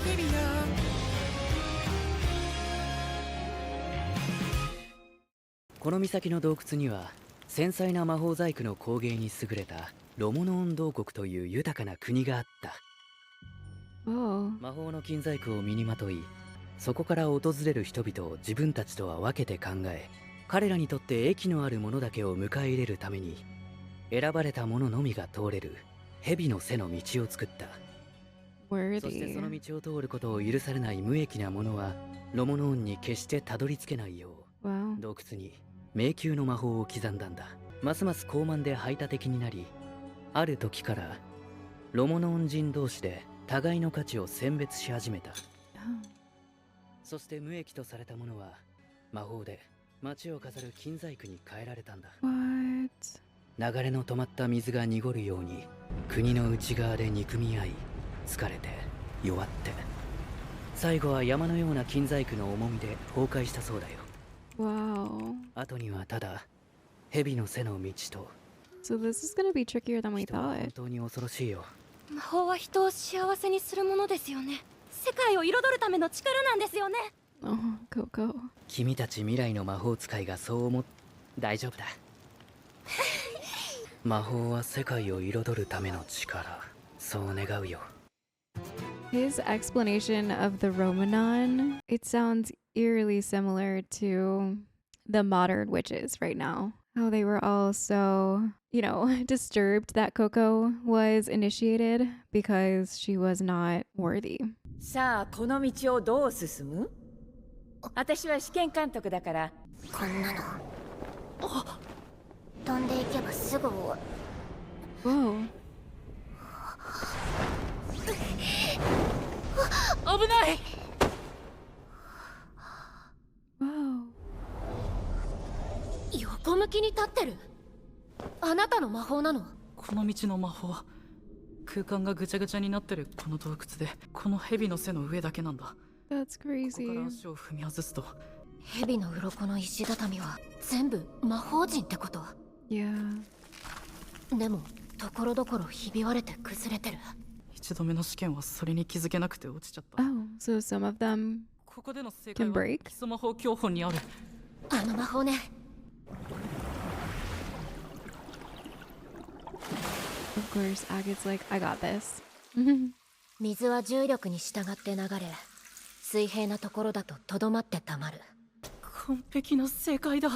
日々よ。この岬の洞窟には繊細な魔法細工の工芸に優れたロモノーン洞国という豊かな国があった。 Oh. 魔法の金細工を身にまとい、そこから訪れる人々を自分たちとは分けて考え、彼らにとって益のあるものだけを迎え入れるために選ばれた者のみが通れる蛇の背の道を作った。そしてその Worthy. 道を通ることを許されない無益な者はロモノーンに決してたどり着けないよう Wow. 洞窟に迷宮の魔法を刻んだんだ。ますます高慢で排他的になり、ある時からロモノーン人同士で互いの価値を選別し始めた。 Oh. そして無益とされたものは魔法で街を飾る金細工に変えられたんだ。 What? 流れの止まった水が濁るように国の内側で憎み合い、疲れて弱って最後は山のような金細工の重みで崩壊したそうだよ。 Wow. 後にはただ蛇の背の道と So this is gonna be trickier than we 人は本 thought. 当に恐ろしいよ。魔法は人を幸せにするものですよね。世界を彩るための力なんですよね。 Oh, Coco. 君たち未来の魔法使いがそう思っ大丈夫だ。魔法は世界を彩るための力、そう願うよ。 His explanation of the Romanon, it sounds eerily similar to the modern witches right now. How they were all so, disturbed that Coco was initiated because she was not worthy. さあこの道をどう進む？私は試験監督だから。こんなの飛んでいけばすぐ終わる。 Whoa. 危ない。 Whoa. 横向きに立ってる。あなたの魔法なの？この道の魔法、空間がぐちゃぐちゃになってるこの洞窟でこの蛇の背の上だけなんだ。 That's ここから crazy. 足を踏み外すと蛇の鱗の石畳は全部魔法陣ってこと？ Yeah. でもところどころひび割れて崩れてる。一度目の試験はそれに気づけなくて落ちちゃった。 Oh, so some of them. ここでの正解 Can は break? 基礎魔法教本にある。あの魔法ね。 Of course, Agate's like, I got this. 水は重力に従って流れ、水平なところだととどまってたまる。完璧な正解だ。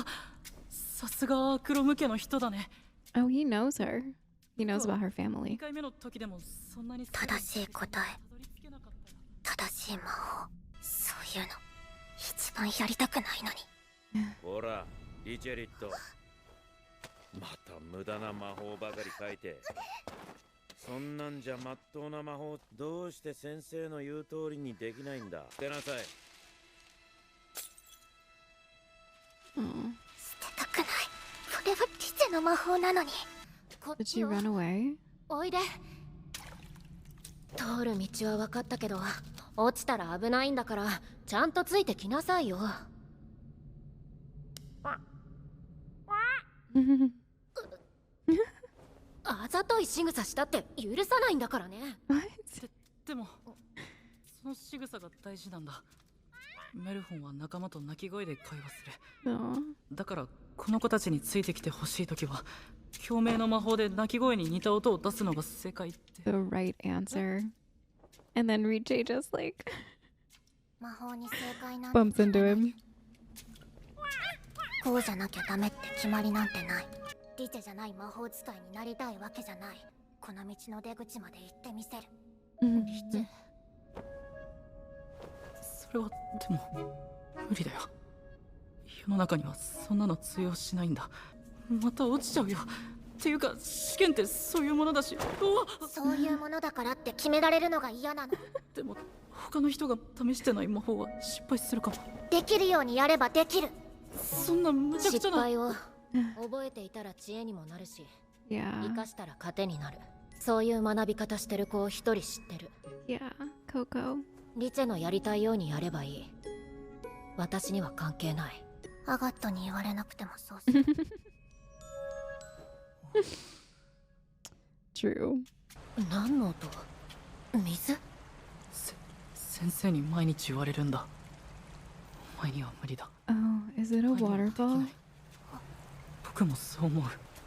さすがアクロム家の人だね。 Oh, he knows her. He knows about her 2 family. 回目の時でもそんなに正しい答え、たどり着けなかったら。正しい魔法、そういうの一番やりたくないのに。ほら、リチェリット。また無駄な魔法ばかり書いて。そんなんじゃまっとうな魔法、どうして先生の言う通りにできないんだ。捨てなさい。 Oh. 捨てたくない。これはリチェの魔法なのに。こっ Did ち she を run away? おいで。通る道は分かったけど、落ちたら危ないんだからちゃんとついてきなさいよ。あざとい仕草したって許さないんだからね。 What? でもその仕草が大事なんだ。メルフォンは仲間と鳴き声で会話する。 No. だからこの子たちについてきてほしいときは共鳴の魔法で鳴き声に似た音を出すのが正解って。 The right answer. And then Riche just like 魔法に正解なんて bumps into him. こうじゃなきゃダメって決まりなんてない。リチェじゃない魔法使いになりたいわけじゃない。この道の出口まで行ってみせる。 Mhm. それはでも無理だよ。世の中にはそんなの通用しないんだ。また落ちちゃうよ。っていうか試験ってそういうものだし。うわっ。そういうものだからって決められるのが嫌なの。でも他の人が試してない魔法は失敗するかも。できるようにやればできる。そんな無茶苦茶な。失敗を覚えていたら知恵にもなるし、 Yeah. 生かしたら糧になる。そういう学び方してる子を一人知ってる。 Yeah. Coco. リチェのやりたいようにやればいい。私には関係ない。アガットに言われなくてもそうする。True. 何の音？水？先先生に毎日言われるんだ。お前には無理だ。 Oh, is it a お前にはできな waterfall? い。僕もそう思う。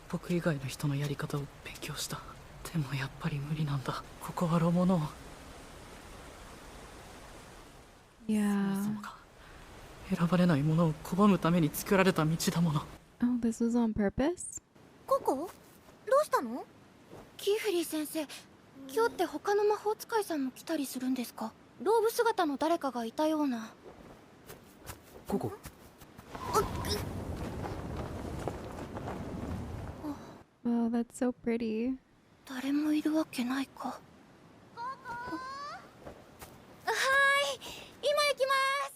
僕以外の人のやり方を勉強した。でもやっぱり無理なんだ。ここはロモノ。 そも Yeah. そもが選ばれないものを拒むために作られた道だもの。 Oh, this was on purpose? ココどうしたの？キーフリー先生、今日って他の魔法使いさんも来たりするんですか？ローブ姿の誰かがいたような。ここ Wow, that's so pretty. 誰もいるわけないか。はーい、今行きま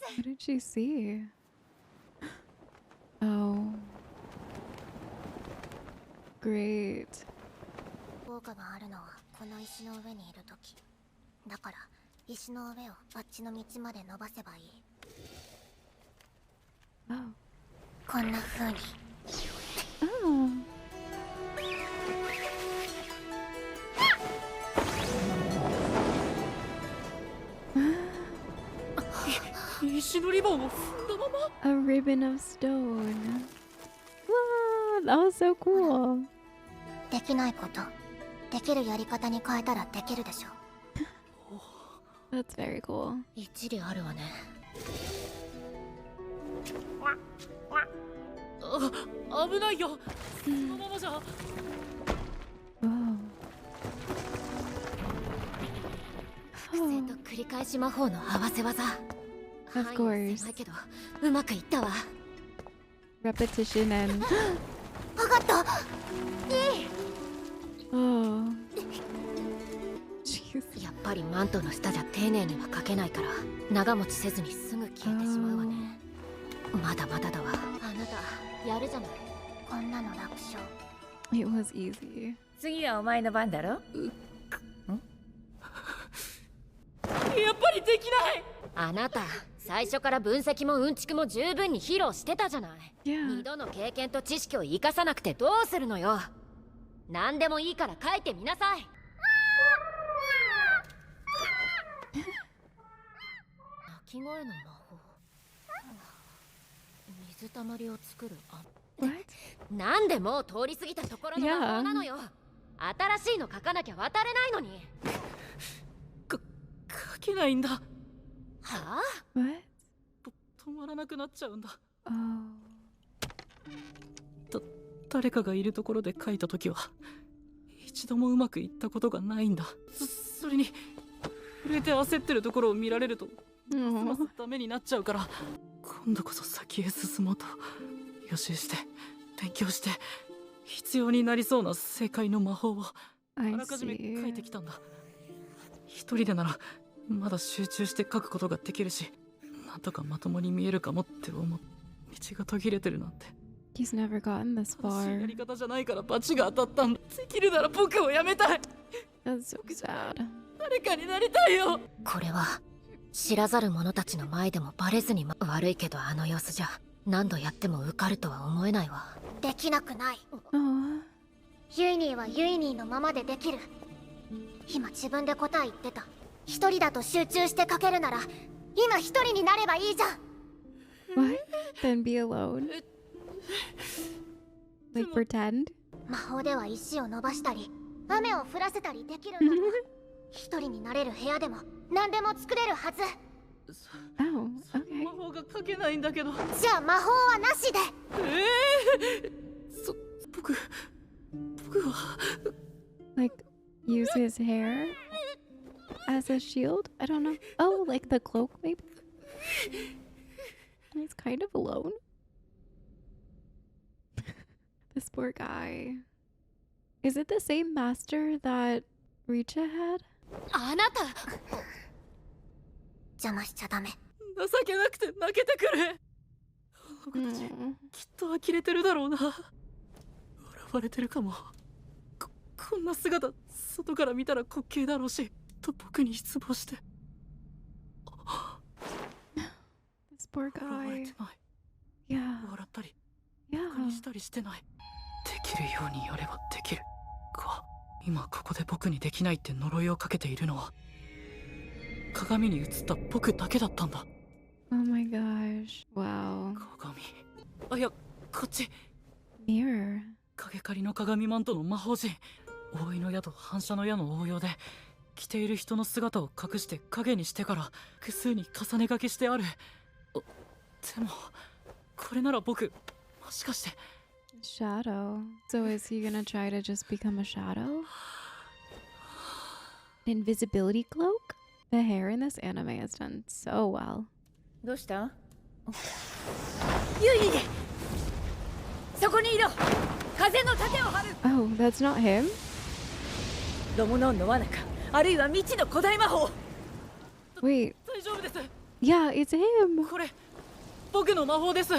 す。 What did she see? Oh. Great. 効果があるのはこの石の上にいるとき。だから石の上をあっちの道まで伸ばせばいい。 Oh. こんな風に。 Oh. Oh. 石のリボンを踏んだまま。 A ribbon of stone. Wow, that was so cool. できないこと、できるやり方に変えたらできるでしょ。 That's very cool. 一理あるわね。あ、危ないよ。そのままじゃ。 Wow. 複製と繰り返し魔法の合わせ技。 Of 範囲 course. は狭いけどうまくいったわ。 Repetition and わかった。 oh. Jeez. やっぱりマントの下じゃ丁寧には描けないから長持ちせずにすぐ消えてしまうわね。まだまだだわ。あなたやるじゃない。こんなの楽勝。 It was easy. 次はお前の番だろ。やっぱりできない。あなた最初から分析もうんちくも十分に披露してたじゃない。 Yeah. 二度の経験と知識を生かさなくてどうするのよ。何でもいいから書いてみなさい。鳴き声の魔法。水たまりを作る。あ、 What? なんでもう通り過ぎたところの魔法なのよ。新しいの書かなきゃ渡れないのに。書けないんだ。はあ？ What? 止まらなくなっちゃうんだ。 Oh. 誰かがいるところで書いた時は一度もうまくいったことがないんだ。それに震えて焦ってるところを見られるとますますダメになっちゃうから、今度こそ先へ進もうと予習して勉強して必要になりそうな正解の魔法をあ I らかじめ書いて see. きたんだ。一人でならまだ集中して書くことができるし、なんとかまともに見えるかもって思う。道が途切れてるなんて He's never gotten this 正しいや far. り方じゃないから罰が当たったんだ。できるなら僕をやめたい。 That's so sad. 誰かになりたいよ。これは知らざる者たちの前でもバレずに、悪いけどあの様子じゃ何度やっても受かるとは思えないわ。できなくない。 Oh. ユイニーはユイニーのままでできる。今自分で答え言ってた。一人だと集中して書けるなら今一人になればいいじゃん。 What? Then be alone? Like pretend? 魔法では石を伸ばしたり雨を降らせたりできるんだろ。一人になれる部屋でも何でも作れるはず。 Oh, okay. 魔法が書けないんだけど。じゃあ魔法はなしで。僕は Like, use his hair as a shield? I don't know. Oh, like the cloak, maybe? He's kind of alone. This poor guy. Is it the same master that Richa had? あなた邪魔しちゃダメ。情けなくて泣けてくる。僕たち Mm. きっと呆れてるだろうな。笑われてるかも。こんな姿外から見たら滑稽だろうしと僕に失望して。 This poor 笑われ guy. てない。 Yeah. 笑ったりバカ Yeah. にしたりしてない。できるようにやればできるか。今ここで僕にできないって呪いをかけているのは科鏡に映った僕だけだったんだ。 Oh my gosh. Wow. 鏡、あ、いや、こっち。 Mirror. 影狩りの鏡マントの魔法陣、覆いの矢と反射の矢の応用で着ている人の姿を隠して影にしてから複数に重ね書きしてある。でもこれなら僕、もしかして。 Shadow. So is he gonna try to just become a shadow? An invisibility cloak? The hair in this anime is done so well. どうした？ユイ、そこにいろ。風の盾を張る。 Oh, that's not him? ロモノンの罠か、あるいは未知の古代魔法。 Wait. 大丈夫です。 Yeah, it's him. これ僕の魔法です。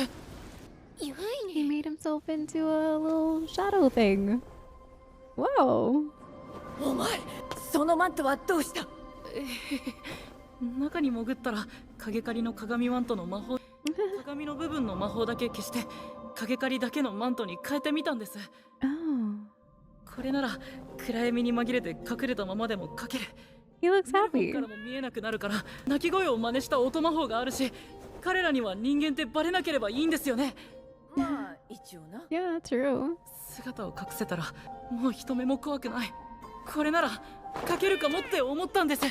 ゆ He いに made himself into a little shadow thing. Whoa. お前、そのマントはどうした？中に潜ったら影狩りの鏡マントの魔法、鏡の部分の魔法だけ消して影狩りだけのマントに変えてみたんです。 Oh. これなら暗闇に紛れて隠れたままでも描ける。 He looks 見 happy. る方からも見えなくなるから、鳴き声を真似した音魔法があるし、彼らには人間ってバレなければいいんですよね。まあ一応な。 Yeah, true. 姿を隠せたらもう人目も怖くない。これなら描けるかもって思ったんです。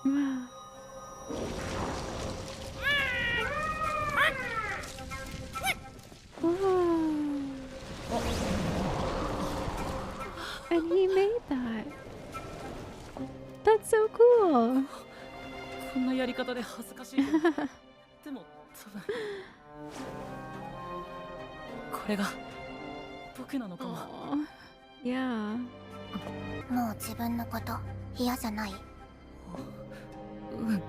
Wow. Whoa. And he made that. That's so cool. こんなやり方で恥ずかしいと。でも多分これが僕なのかも。 Aw. Yeah. もう自分のこと嫌じゃない？うん、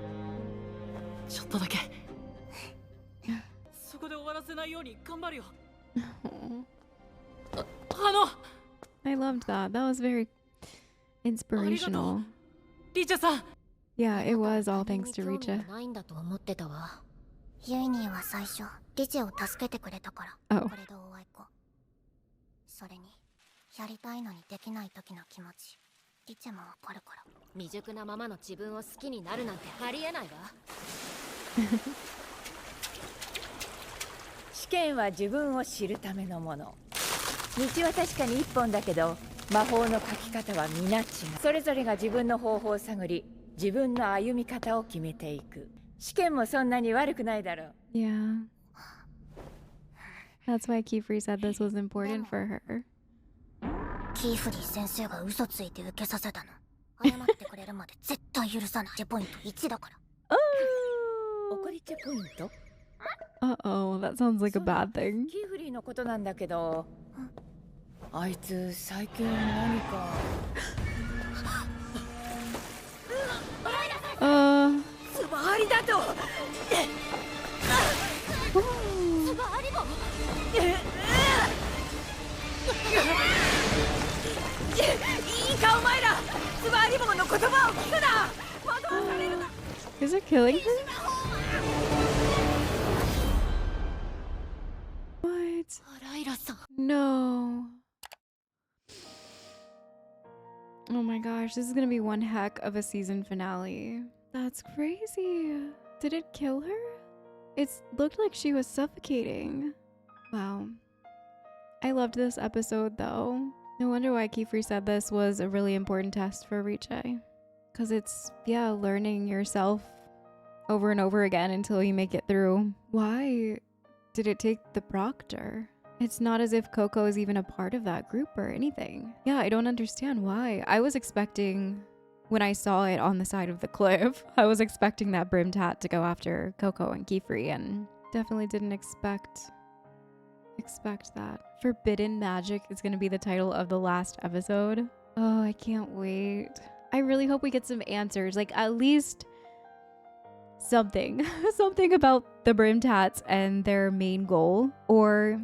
ちょっとだけ。そこで終わらせないように頑張るよ。 Aw. あの I loved that. That was very inspirational. リチャさん。 Yeah, it was all thanks to 興味 Richa. がないんだと思ってたわ。ユイニーは最初リチェを助けてくれたから Oh. これでおあいこ。それにやりたいのにできない時の気持ちリチェもわかるから。未熟なままの自分を好きになるなんてありえないわ。試験は自分を知るためのもの。道は確かに一本だけど、魔法の書き方は皆違う。それぞれが自分の方法を探り、自分の歩み方を決めていく。試験もそんなに悪くないだろう。 Yeah. That's why Kifri said this was important for her. キーフリー先生が嘘ついて受けさせたの。謝ってくれるまで絶対許さない。ポイント1だから。怒りチェポイント？ Uh-oh, that sounds like a bad thing. キーフリーのことなんだけど、あいつ最近何か。つばありだと。つばありも。いいかお前ら、つばありもの言葉を聞くな。惑わされるな。 Is it killing her? What? ライラさん。 No. Oh my gosh, this is gonna be one heck of a season finale. That's crazy. Did it kill her? It looked like she was suffocating. Wow. I loved this episode though. No wonder why Kifri said this was a really important test for Riche. Because it's, yeah, learning yourself over and over again until you make it through. Why did it take the proctor? It's not as if Coco is even a part of that group or anything. Yeah, I don't understand why. I was expecting, when I saw it on the side of the cliff, I was expecting that Brimtat to go after Coco and Kifri, and definitely didn't expect that. Forbidden Magic is going to be the title of the last episode. Oh, I can't wait. I really hope we get some answers, like at least something something about the Brimtats and their main goal, or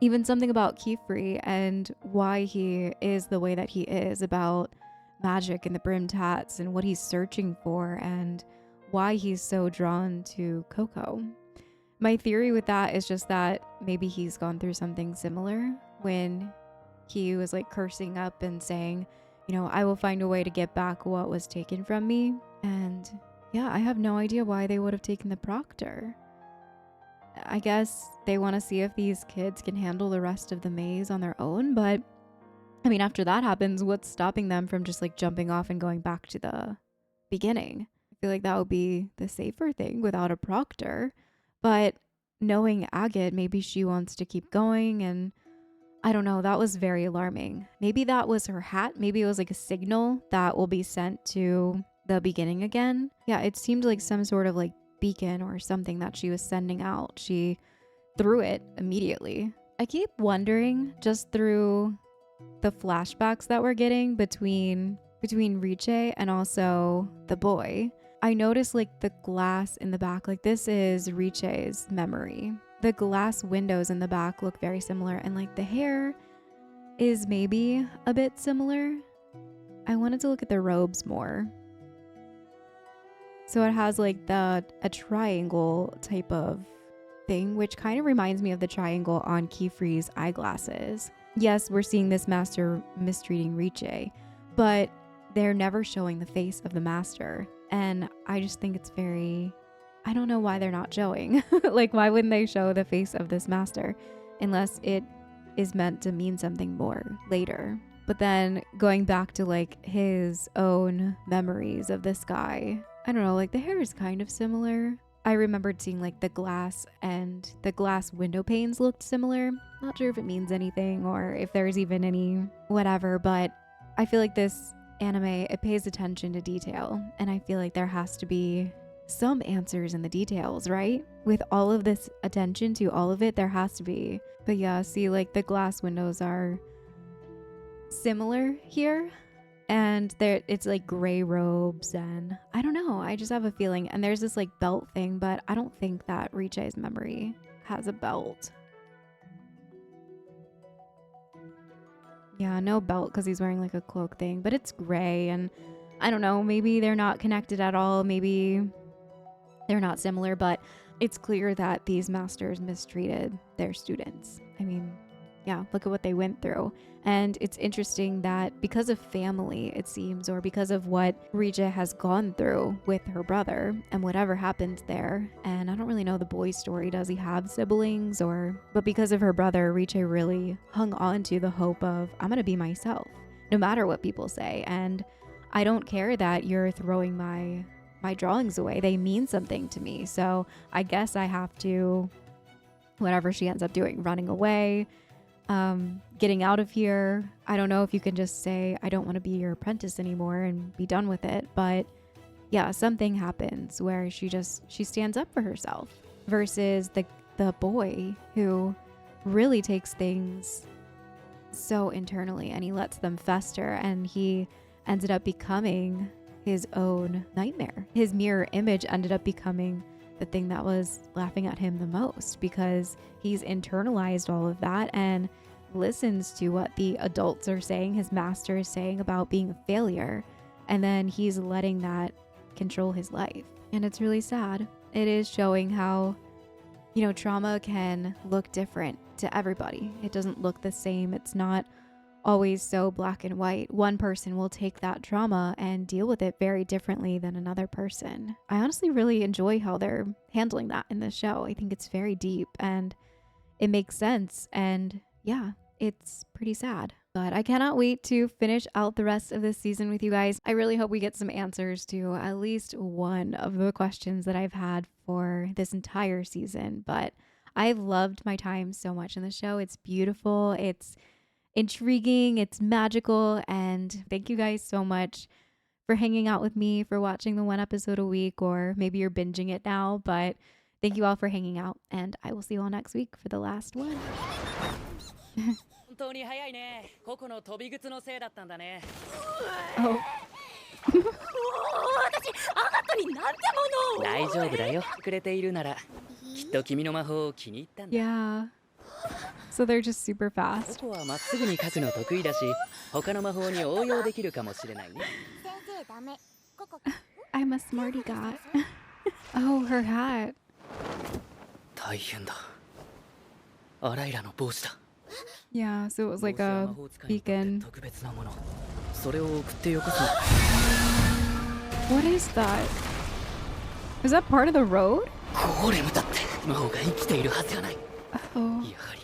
even something about Kifri and why he is the way that he is about magic and the Brimtats and what he's searching for and why he's so drawn to Coco. My theory with that is just that maybe he's gone through something similar when he was like cursing up and saying, you know, I will find a way to get back what was taken from me. And yeah, I have no idea why they would have taken the proctor. I guess they want to see if these kids can handle the rest of the maze on their own, but I mean, after that happens, what's stopping them from just like jumping off and going back to the beginning? I feel like that would be the safer thing without a proctor. But knowing Agate, maybe she wants to keep going, and I don't know, that was very alarming. Maybe that was her hat. Maybe it was like a signal that will be sent to the beginning again. Yeah, it seemed like some sort of like beacon or something that she was sending out. She threw it immediately. I keep wondering, just through the flashbacks that we're getting between Riche and also the boy, I noticed like the glass in the back, like this is Riche's memory. The glass windows in the back look very similar, and like the hair is maybe a bit similar. I wanted to look at the robes more. So it has like a triangle type of thing, which kind of reminds me of the triangle on Keyfree's eyeglasses. Yes, we're seeing this master mistreating Riche, but they're never showing the face of the master. And I just think it's very, I don't know why they're not showing. Like, why wouldn't they show the face of this master unless it is meant to mean something more later? But then going back to like his own memories of this guy, I don't know, like the hair is kind of similar. I remembered seeing like the glass and the glass window panes looked similar. Not sure if it means anything or if there's even any whatever, but I feel like this anime, it pays attention to detail, and I feel like there has to be some answers in the details, right? With all of this attention to all of it, there has to be. But yeah, see, like the glass windows are similar here, and there it's like gray robes, and I don't know, I just have a feeling. And there's this like belt thing, but I don't think that Riche's memory has a belt. Yeah, no belt because he's wearing like a cloak thing, but it's gray, and I don't know, maybe they're not connected at all, maybe they're not similar, but it's clear that these masters mistreated their students. I mean, yeah, look at what they went through. And it's interesting that because of family, it seems, or because of what Riche has gone through with her brother and whatever happened there, and I don't really know the boy's story, does he have siblings, but because of her brother, Riche really hung on to the hope of, I'm gonna be myself, no matter what people say, and I don't care that you're throwing my drawings away, they mean something to me, so I guess I have to, whatever she ends up doing, running away, getting out of here. I don't know if you can just say, I don't want to be your apprentice anymore and be done with it. But yeah, something happens where she stands up for herself versus the boy who really takes things so internally and he lets them fester, and he ended up becoming his own nightmare. His mirror image ended up becoming the thing that was laughing at him the most because he's internalized all of that and listens to what the adults are saying, his master is saying about being a failure, and then he's letting that control his life. And it's really sad. It is showing how, you know, trauma can look different to everybody. It doesn't look the same. It's not always so black and white. One person will take that trauma and deal with it very differently than another person. I honestly really enjoy how they're handling that in the show. I think it's very deep and it makes sense, and yeah, it's pretty sad. But I cannot wait to finish out the rest of this season with you guys. I really hope we get some answers to at least one of the questions that I've had for this entire season. But I've loved my time so much in the show. It's beautiful, it's intriguing, it's magical, and thank you guys so much for hanging out with me, for watching the one episode a week, or maybe you're binging it now, but thank you all for hanging out, and I will see you all next week for the last one. 本当に早いね。ココの飛び靴のせいだったんだね。Oh. 私アガトになんてものを。大丈夫だよ。くれているなら、きっと君の魔法を気に入ったんだ。Yeah. So they're just super fast. ココはまっすぐに書くの得意だし、他の魔法に応用できるかもしれないね。先生ダメ。ココ。I'm a smarty got. Oh, her hat. 大変だ。アライラの帽子だ。Yeah, so it was like a beacon. 特別なもの。それを送ってよこすの。What is that? Is that part of the road? ゴーレムだって魔王が生きているはずがない。 Oh, やはり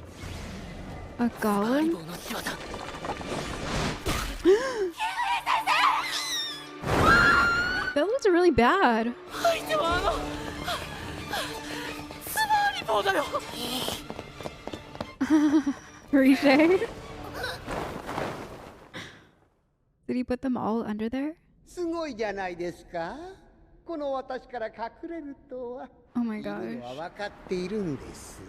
a 相 golem? 棒の仕業。 That looks really bad. 相手はスマーリボーだよ。 Riche? Did he put them all under there? すごいじゃないですか。この私から隠れるとは。 Oh my いるの gosh. は分かっているんです。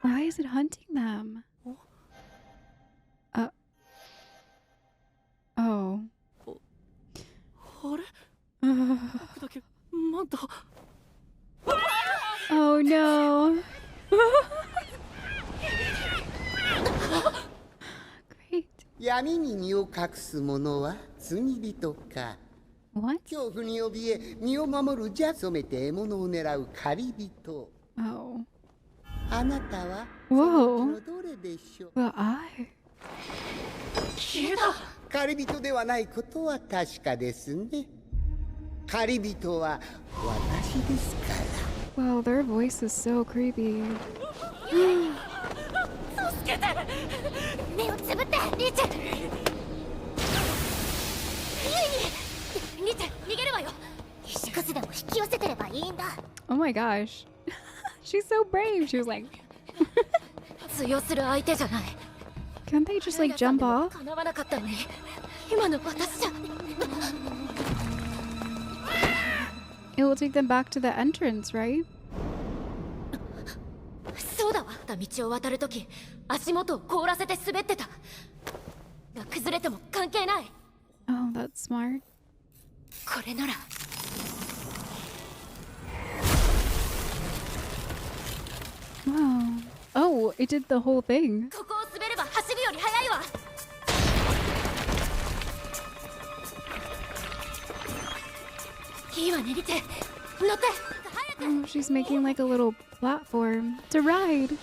Why is it hunting them? Oh. あれ Uh, 僕だけマント。 oh no. Great. 闇に身を隠す者は罪人か。 What? 恐怖に怯え身を守る邪染めて獲物を狙う狩り人。 Oh. あなたは Whoa. そのうちのどれでしょう。 The eye. 消えた。狩り人ではないことは確かですね。狩り人は私ですから。 Wow, their voice is so creepy. 助けて。目をつぶってリーチェ。リーチェ逃げるわよ。石くずでも引き寄せてればいいんだ。 Oh my gosh. She's so brave. She was like, 通用する相手じゃない。 can't they just like jump off? 叶わなかったのに今の私じゃ。 It will take them back to the entrance, right? そうだわ。道を渡るとき足元を凍らせて滑ってた。が崩れても関係ない。 Oh, that's smart. これなら。 Wow. Oh, it did the whole thing. ここを滑れば走るより速いわ。いいわねリテ。乗って。 Oh, she's making like a little platform to ride.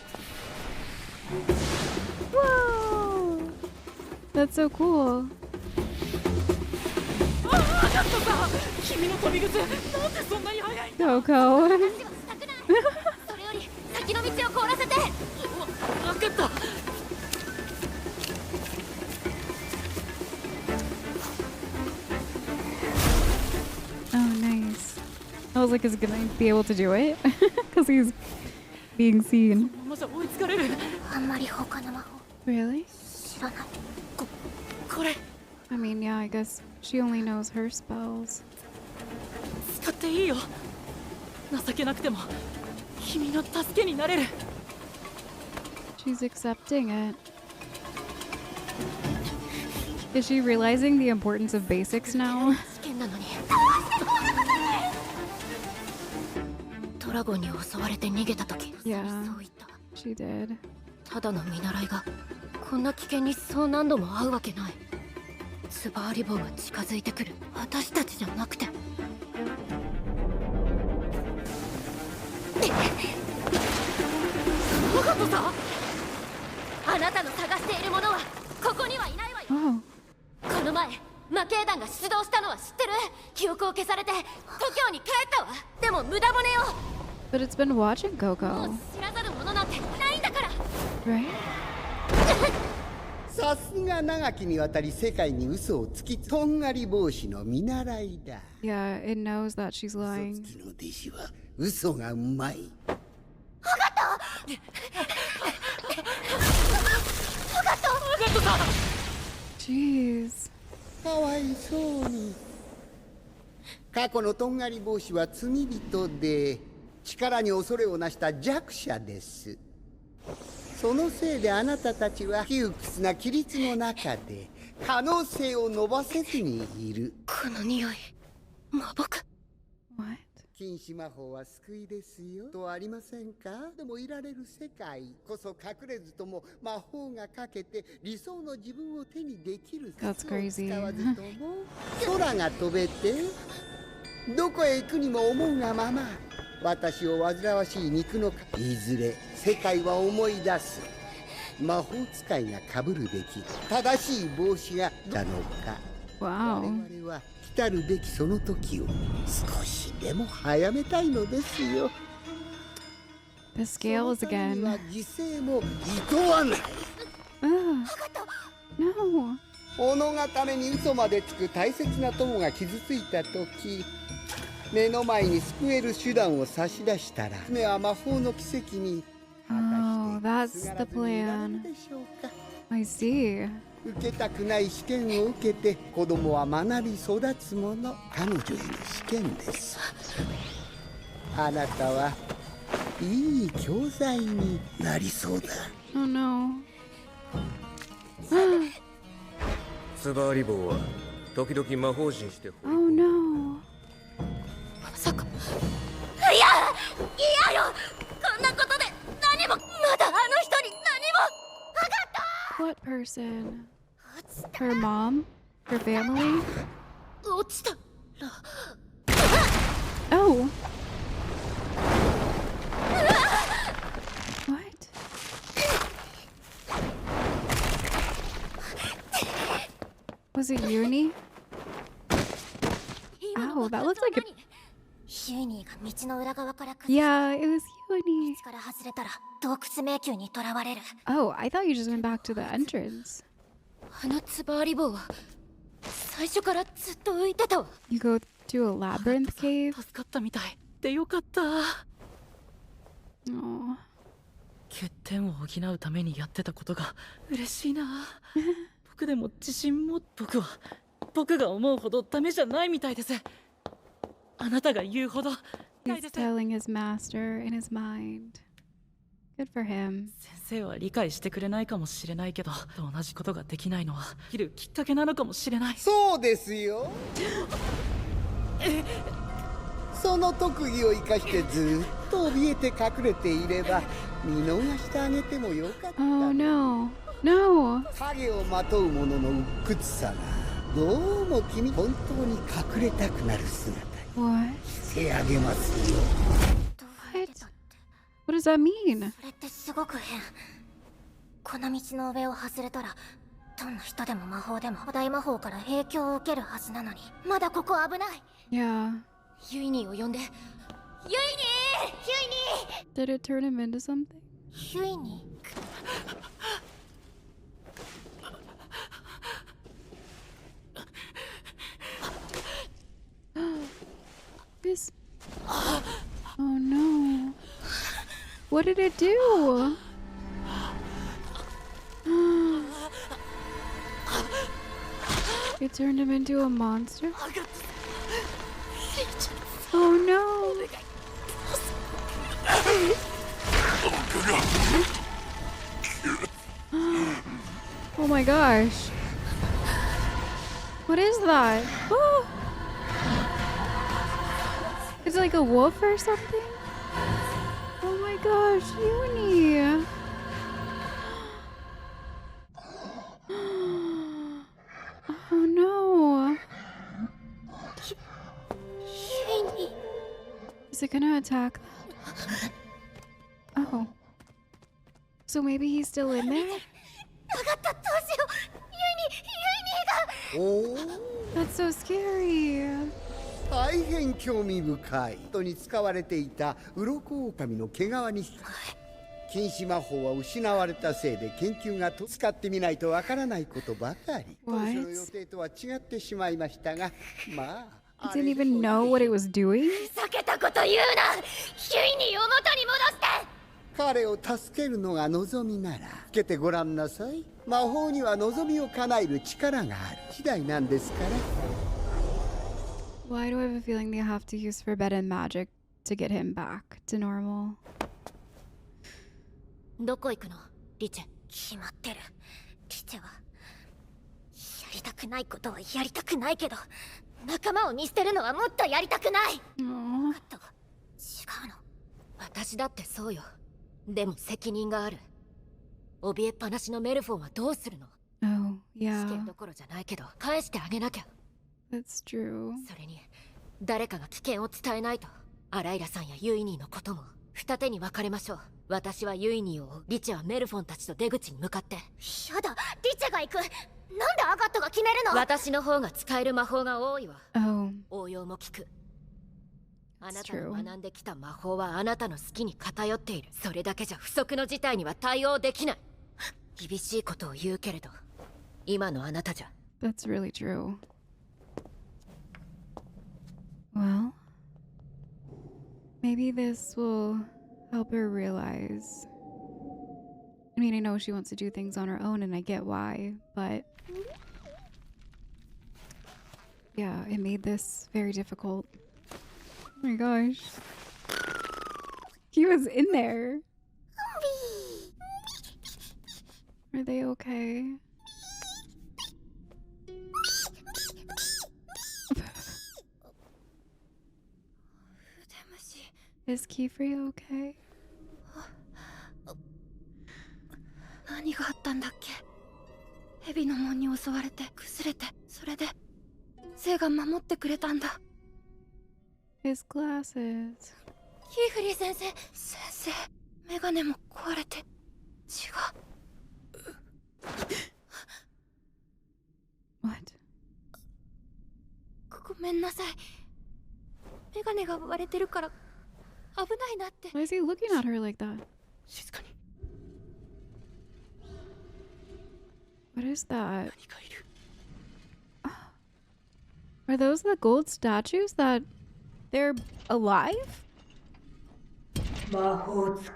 Whoa! That's so cool. ああ、ガットさん。君の飛び靴なんでそんなに速いんだ。 Coco. 話はしたくない。それより先の道を凍らせて。わかった。 Oh, nice. I was like, is he gonna be able to do it? Because he's being seen. ままじゃ追いつかれる。あんまり他の魔法 Really? 知らない。これ I mean, yeah, I guess she only knows her spells. 使っていいよ。情けなくても君の助けになれる。 She's accepting it. Is she realizing the importance of basics now? 危険なのに。ドラゴンに襲われて逃げた時、いやそう言った。 She did. ただの見習いがこんな危険にそう何度も会うわけない。スバーリボンが近づいてくる。私たちじゃなくて。わかったさ。あなたの探しているものはここにはいないわよ。 Oh. この前魔系団が出動したのは知ってる？記憶を消されて故郷に帰ったわ。でも無駄骨よ。 But it's been watching もう Coco, 知らざるものなんてないんだから。 right? さすが長きにわたり世界に嘘をつきとんがり帽子の見習いだ。 Yeah, it knows that she's 嘘 lying. つきの弟子は嘘がうまい。 Jeez. かわいそうに。過去のとんがり帽子は罪人で力に恐れをなした弱者です。そのせいであなたたちは窮屈な規律の中で可能性を伸ばせずにいる。この匂い魔僕。 What? 禁止魔法は救いですよとありませんか。でもいられる世界こそ隠れずとも魔法がかけて理想の自分を手にできる。 That's crazy. 使わずとも空が飛べてどこへ行くにも思うがまま私を煩わしい肉のいずれ世界は思い出す。魔法使いがかぶるべき正しい帽子がなのか。 Wow. 我々は来るべきその時を少しでも早めたいのですよ。 The scales そのためには again. 犠牲も厭わない。 Ugh. No. 己がために嘘までつく大切な友が傷ついた時、目の前に救える手段を差し出したら、娘は魔法の奇跡に Oh, 果たし that's て the すがらずにいられる plan. でしょうか。 I see. 受けたくない試験を受けて子供は学び育つもの。彼女への試験です。あなたはいい教材になりそうだ。 Oh no. ツバーリ棒は時々魔法陣して Oh no. まさか。いや嫌よ、こんなことで何も。まだあの人に何も。 What person? Her mom? Her family? 落ちたら。 Oh. What? Was it Uni? Ow, that looks like a... ユイニーが道の裏側から Yeah, it was Uni. から外れたら洞窟迷宮に囚われる。 Oh, I thought you just went back to the entrance. あのツバーリ棒は最初からずっと浮いてたわ。 You go to a labyrinth cave? 助かったみたいでよかった。 Oh. 欠点を補うためにやってたことが嬉しいな。僕でも自信も。僕が思うほどダメじゃないみたいです。あなたが言うほどない He's です。 telling his master in his mind. Good for him. 先生は理解してくれないかもしれないけど、同じことができないのは生きるきっかけなのかもしれない。そうですよ。その特技を生かしてずっと怯えて隠れていれば見逃してあげてもよかった。 Oh no. No. 影をまとう者の鬱屈さがどうも君本当に隠れたくなる姿に What? してあげますよ。 What does that mean? それってすごく変。この道の上を外れたらどんな人でも魔法でも古代魔法から影響を受けるはずなのに、まだここ危ない。 Yeah. ユイニーを呼んで。ユイニ Did it turn him into something? ーユイニ This. Oh no. What did it do? It turned him into a monster? Oh no. Oh my gosh. What is that? Oh. It's like a wolf or something? Oh my gosh, Uni. Oh no. Is it gonna attack them? Oh. So maybe he's still in there? ー。上がった、どうしよう。ユイニーが。 おお、 That's so scary. 大変興味深い。とに使われていた鱗狼の毛皮に禁止魔法は失われたせいで研究が使ってみないとわからないことばかり。当 What? 初の予定とは違ってしまいましたが、まあ。 It didn't even know what it was doing? 避けたこと言うな。ユイニーを元に戻して。彼を助けるのが望みならつけてごらんなさい。魔法には望みを叶える力がある次第なんですから。 Why do I have a feeling they have to use forbidden magic to get him back to normal? どこ行くの、リチェ。決まってる。リチェはやりたくないことはやりたくないけど、仲間を見捨てるのはもっとやりたくない。 Aw. 違うの。私だってそうよ。でも責任がある。怯えっぱなしのメルフォンはどうするの。 Oh, 試 yeah, 験どころじゃないけど返してあげなきゃ。 that's true. それに誰かが危険を伝えないと。アライラさんやユイニーのことも二手に分かれましょう。私はユイニーを追う。リチェはメルフォンたちと出口に向かって。やだ、リチェが行く。なんでアガットが決めるの？私の方が使える魔法が多いわ。 Oh, 応用も効く。あな it's たの true. 学んできた魔法はあなたの好きに偏っている。それだけじゃ不測の事態には対応できない。厳しいことを言うけれど、今のあなたじゃ。 That's really true. Well, maybe this will help her realize. I mean, I know she wants to do things on her own, and I get why, but yeah, it made this very difficult. Oh my gosh. He was in there. Are they okay? Is Kiefer okay? 何があったんだっけ？蛇の門に襲われて崩れて、それで聖が守ってくれたんだ。 His glasses. キーフリー先生、メガネも壊れて血が。What? ごめんなさい。メガネが割れてるから危ないなって。 Why is he looking at her like that? 静かに。 What is that? 何かいる。 Are those the gold statues that they're alive? 魔法使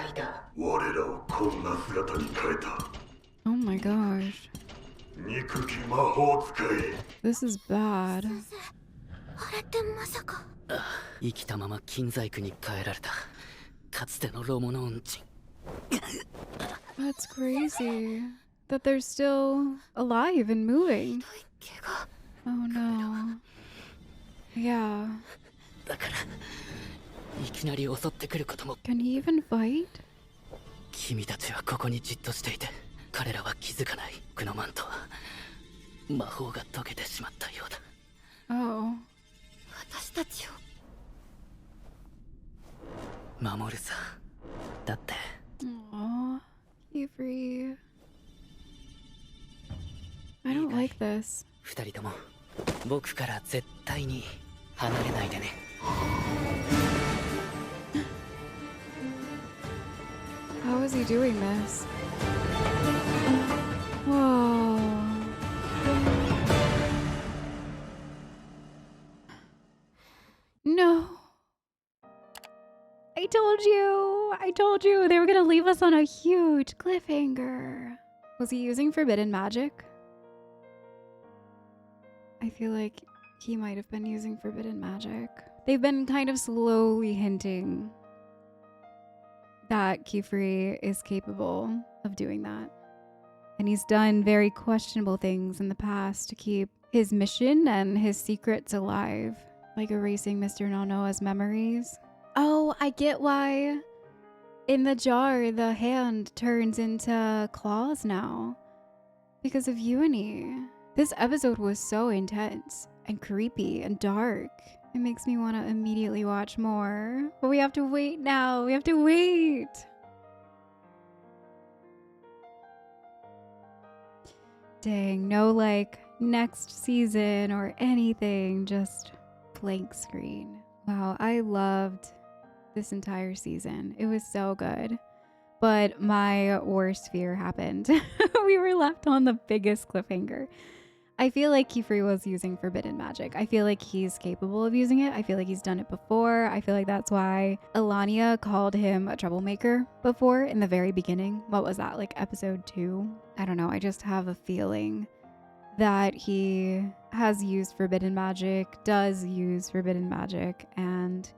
いだ。我らをこんな姿に変えた Oh my gosh. 憎き魔法使い。 This is bad. あれってまさか。生きたまま金細工に変えられた。かつてのロモノン人。 That's crazy. That they're still alive and moving. 怪我。 Oh no. Yeah. だからいきなり襲ってくることも。 Can he even fight? 君たちはここにじっとしていて、彼らは気づかない。クノマントは魔法が解けてしまったようだ。 Oh. 私たちを。守るさ。だって。 Aww. Kiefer. I don't like this. 二人とも僕から絶対に離れないでね。 How is he doing this? Whoa. No. I told you they were gonna leave us on a huge cliffhanger. Was he using forbidden magic? I feel like he might have been using forbidden magic. They've been kind of slowly hinting that Kiefer is capable of doing that. And he's done very questionable things in the past to keep his mission and his secrets alive, like erasing Mr. Nonoa's memories. Oh, I get why in the jar the hand turns into claws now. Because of Uni. This episode was so intense and creepy and dark. It makes me want to immediately watch more. But we have to wait now. We have to wait. Dang, no like next season or anything, just blank screen. Wow, I loved this entire season. It was so good. But my worst fear happened. We were left on the biggest cliffhanger. I feel like Kiefer was using forbidden magic. I feel like he's capable of using it. I feel like he's done it before. I feel like that's why Elania called him a troublemaker before in the very beginning. What was that, like episode 2? I don't know. I just have a feeling that he has used forbidden magic, does use forbidden magic, and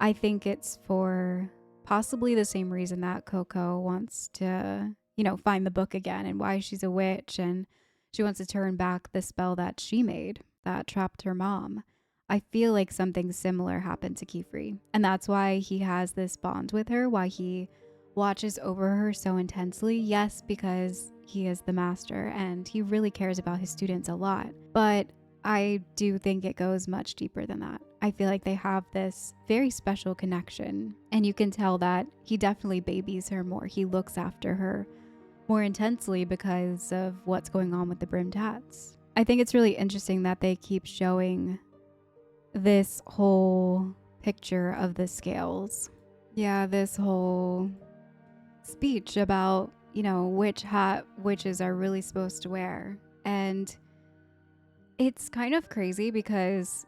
I think it's for possibly the same reason that Coco wants to, you know, find the book again and why she's a witch, and she wants to turn back the spell that she made that trapped her mom. I feel like something similar happened to Kiefer, and that's why he has this bond with her, why he watches over her so intensely. Yes, because he is the master and he really cares about his students a lot, but I do think it goes much deeper than that. I feel like they have this very special connection, and you can tell that he definitely babies her more. He looks after her more intensely because of what's going on with the Brimmed Hats. I think it's really interesting that they keep showing this whole picture of the scales. Yeah, this whole speech about, you know, which hat witches are really supposed to wear. And it's kind of crazy because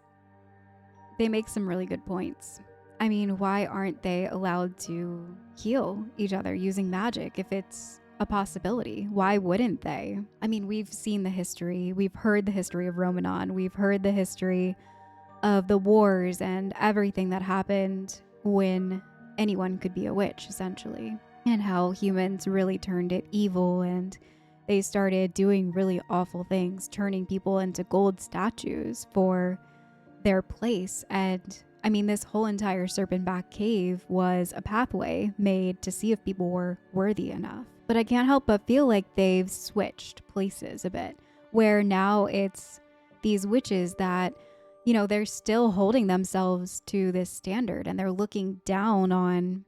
they make some really good points. I mean, why aren't they allowed to heal each other using magic if it's a possibility? Why wouldn't they? I mean, we've seen the history. We've heard the history of Romanon. We've heard the history of the wars and everything that happened when anyone could be a witch, essentially. And how humans really turned it evil and they started doing really awful things, turning people into gold statues for their place. And I mean, this whole entire Serpentback Cave was a pathway made to see if people were worthy enough. But I can't help but feel like they've switched places a bit, where now it's these witches that, you know, they're still holding themselves to this standard and they're looking down on,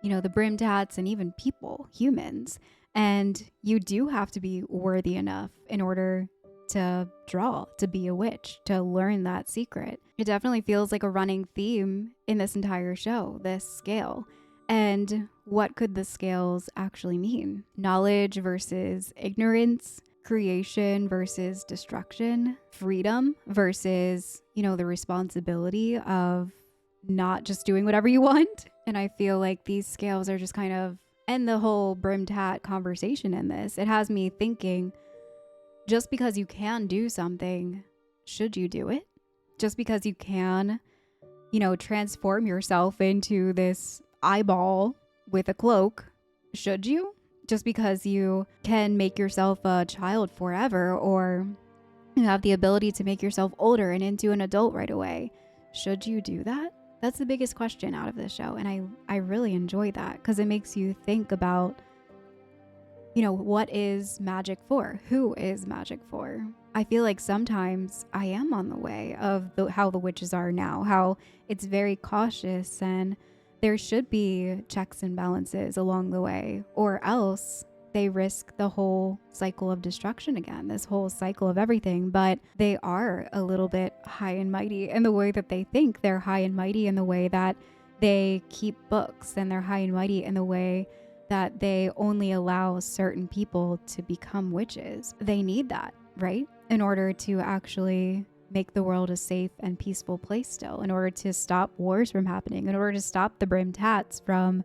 you know, the Brimmed Hats and even people, humans. And you do have to be worthy enough in order to draw, to be a witch, to learn that secret. It definitely feels like a running theme in this entire show, this scale. And what could the scales actually mean? Knowledge versus ignorance, creation versus destruction, freedom versus, you know, the responsibility of not just doing whatever you want. And I feel like these scales are just kind of, and the whole Brimmed Hat conversation in this, it has me thinking, just because you can do something, should you do it? Just because you can, you know, transform yourself into this eyeball with a cloak, should you? Just because you can make yourself a child forever, or you have the ability to make yourself older and into an adult right away, should you do that? That's the biggest question out of this show. And I really enjoy that because it makes you think about, you know, what is magic for? Who is magic for? I feel like sometimes I am on the way of how the witches are now, how it's very cautious and there should be checks and balances along the way, or else they risk the whole cycle of destruction again, this whole cycle of everything. But they are a little bit high and mighty in the way that they think. They're high and mighty in the way that they keep books, and they're high and mighty in the way that they only allow certain people to become witches. They need that, right? In order to actually make the world a safe and peaceful place still, in order to stop wars from happening, in order to stop the Brimmed Hats from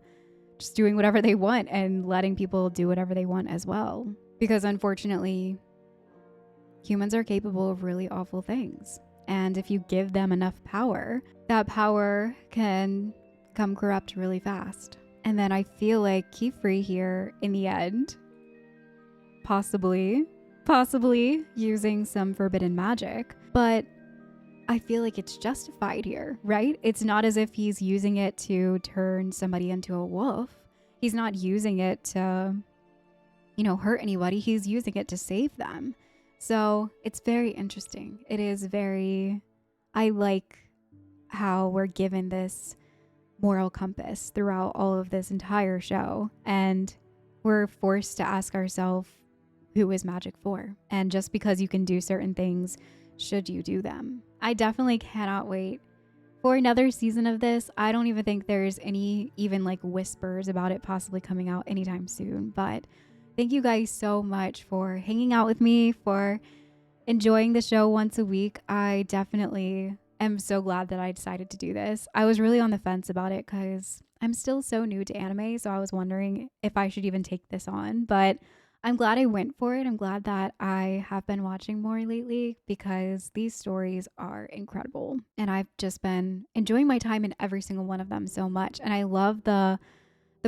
just doing whatever they want and letting people do whatever they want as well. Because unfortunately, humans are capable of really awful things. And if you give them enough power, that power can come corrupt really fast. And then I feel like Kefri here in the end, possibly using some forbidden magic, but I feel like it's justified here, right? It's not as if he's using it to turn somebody into a wolf. He's not using it to, you know, hurt anybody. He's using it to save them. So it's very interesting. It is very, I like how we're given this moral compass throughout all of this entire show. And we're forced to ask ourselves, who is magic for? And just because you can do certain things, should you do them? I definitely cannot wait for another season of this. I don't even think there's any even like whispers about it possibly coming out anytime soon. But thank you guys so much for hanging out with me, for enjoying the show once a week. I definitely am so glad that I decided to do this. I was really on the fence about it because I'm still so new to anime, so I was wondering if I should even take this on, but I'm glad I went for it. I'm glad that I have been watching more lately because these stories are incredible. And I've just been enjoying my time in every single one of them so much. And I love the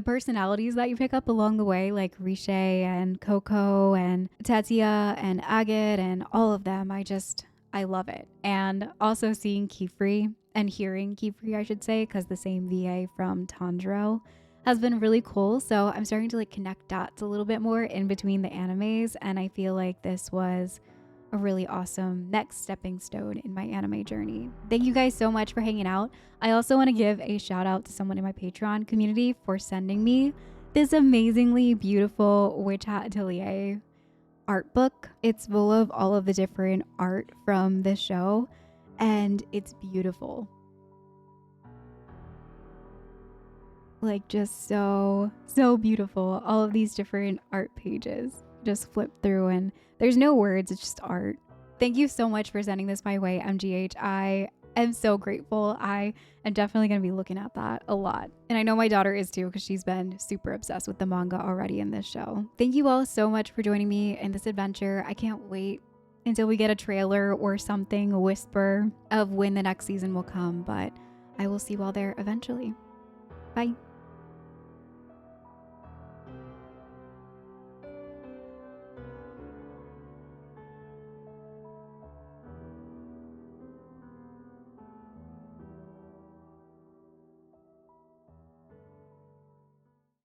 personalities that you pick up along the way, like Riche and Coco and Tetsuya and Agate and all of them. I love it. And also seeing Kefri and hearing Kefri, I should say, because the same VA from Tanjiro has been really cool. So I'm starting to like connect dots a little bit more in between the animes. And I feel like this was a really awesome next stepping stone in my anime journey. Thank you guys so much for hanging out. I also want to give a shout out to someone in my Patreon community for sending me this amazingly beautiful Witch Hat Atelier art book. It's full of all of the different art from the show, and it's beautiful. Like, just so beautiful. All of these different art pages. Just flip through and there's no words, it's just art. Thank you so much for sending this my way, MGH. I am so grateful. I am definitely going to be looking at that a lot. And I know my daughter is too, because she's been super obsessed with the manga already in this show. Thank you all so much for joining me in this adventure. I can't wait until we get a trailer or something, a whisper of when the next season will come, but I will see you all there eventually. Bye.